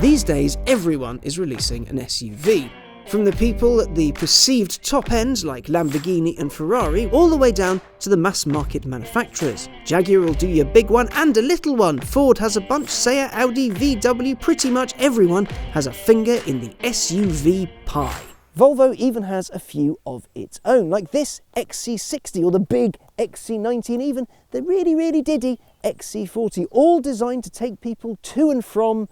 These days, everyone is releasing an SUV. From the people at the perceived top end, like Lamborghini and Ferrari, all the way down to the mass market manufacturers. Jaguar will do your big one and a little one. Ford has a bunch, Seat, Audi, VW, pretty much everyone has a finger in the SUV pie. Volvo even has a few of its own, like this XC60 or the big XC90 and even the really diddy XC40, all designed to take people to and from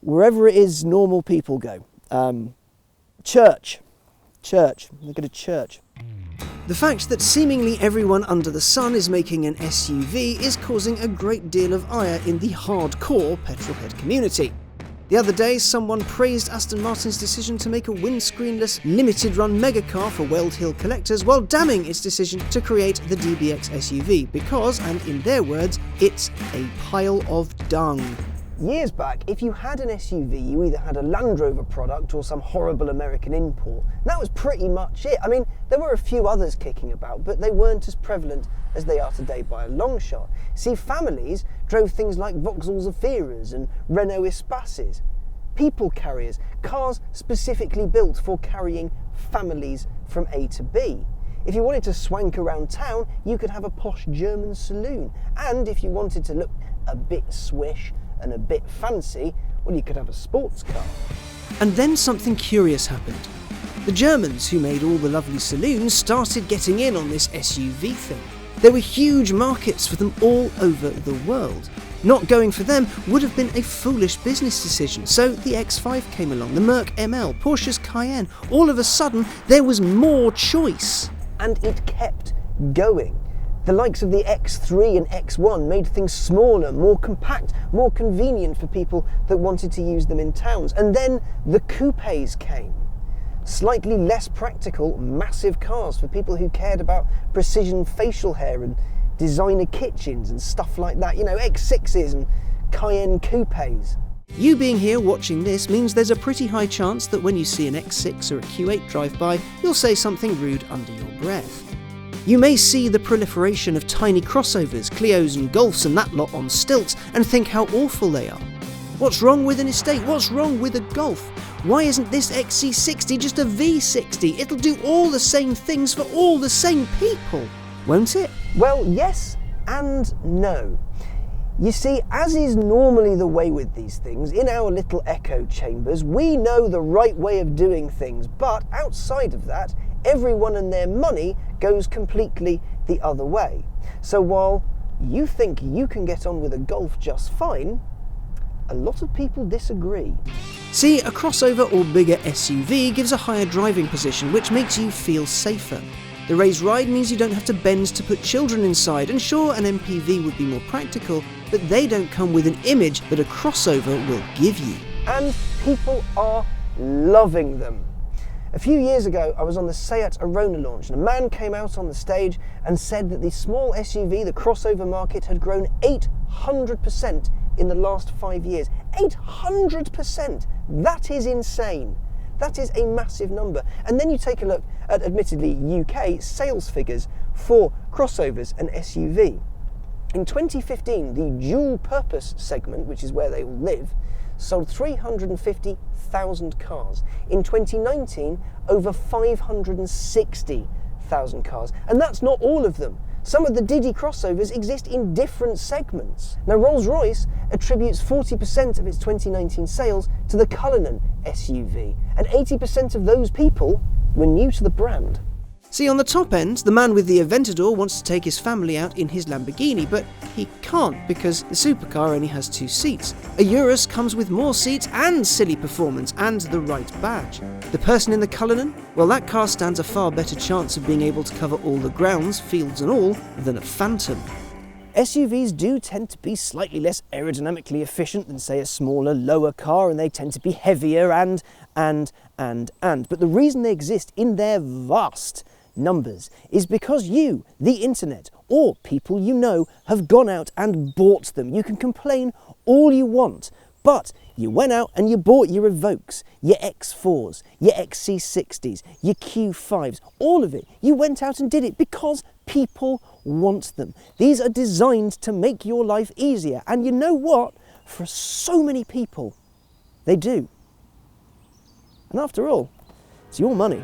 wherever it is normal people go. Church. They go to church. The fact that seemingly everyone under the sun is making an SUV is causing a great deal of ire in the hardcore petrolhead community. The other day, someone praised Aston Martin's decision to make a windscreenless, limited-run megacar for Weld Hill collectors while damning its decision to create the DBX SUV because, and in their words, it's a pile of dung. Years back, if you had an SUV, you either had a Land Rover product or some horrible American import. That was pretty much it. I mean, there were a few others kicking about, but they weren't as prevalent as they are today by a long shot. See, families drove things like Vauxhall Zefiras and Renault Espaces. People carriers, cars specifically built for carrying families from A to B. If you wanted to swank around town, you could have a posh German saloon. And if you wanted to look a bit swish and a bit fancy, well, you could have a sports car. And then something curious happened. The Germans, who made all the lovely saloons, started getting in on this SUV thing. There were huge markets for them all over the world. Not going for them would have been a foolish business decision, so the X5 came along, the Merc ML, Porsche's Cayenne. All of a sudden, there was more choice. And it kept going. The likes of the X3 and X1 made things smaller, more compact, more convenient for people that wanted to use them in towns. And then the coupes came. Slightly less practical, massive cars for people who cared about precision facial hair and designer kitchens and stuff like that. You know, X6s and Cayenne coupes. You being here watching this means there's a pretty high chance that when you see an X6 or a Q8 drive by, you'll say something rude under your breath. You may see the proliferation of tiny crossovers, Clios and Golfs and that lot on stilts and think how awful they are. What's wrong with an estate? What's wrong with a Golf? Why isn't this XC60 just a V60? It'll do all the same things for all the same people, won't it? Well, yes and no. You see, as is normally the way with these things, in our little echo chambers, we know the right way of doing things, but outside of that, everyone and their money goes completely the other way. So while you think you can get on with a Golf just fine, a lot of people disagree. See, a crossover or bigger SUV gives a higher driving position, which makes you feel safer. The raised ride means you don't have to bend to put children inside, and sure, an MPV would be more practical, but they don't come with an image that a crossover will give you. And people are loving them. A few years ago, I was on the Seat Arona launch, and a man came out on the stage and said that the small SUV, the crossover market, had grown 800% in the last 5 years. 800%! That is insane. That is a massive number. And then you take a look at, admittedly, UK sales figures for crossovers and SUV. In 2015, the dual-purpose segment, which is where they all live, sold 350,000 cars. In 2019, over 560,000 cars. And that's not all of them. Some of the Diddy crossovers exist in different segments. Now, Rolls-Royce attributes 40% of its 2019 sales to the Cullinan SUV, and 80% of those people were new to the brand. See, on the top end, the man with the Aventador wants to take his family out in his Lamborghini, but he can't because the supercar only has 2 seats. A Urus comes with more seats and silly performance and the right badge. The person in the Cullinan? Well, that car stands a far better chance of being able to cover all the grounds, fields and all, than a Phantom. SUVs do tend to be slightly less aerodynamically efficient than, say, a smaller, lower car, and they tend to be heavier and. But the reason they exist in their vast numbers is because you, the internet, or people you know, have gone out and bought them. You can complain all you want, but you went out and you bought your Evokes, your X4s, your XC60s, your Q5s, all of it. You went out and did it because people want them. These are designed to make your life easier, and you know what? For so many people, They do. And after all, it's your money.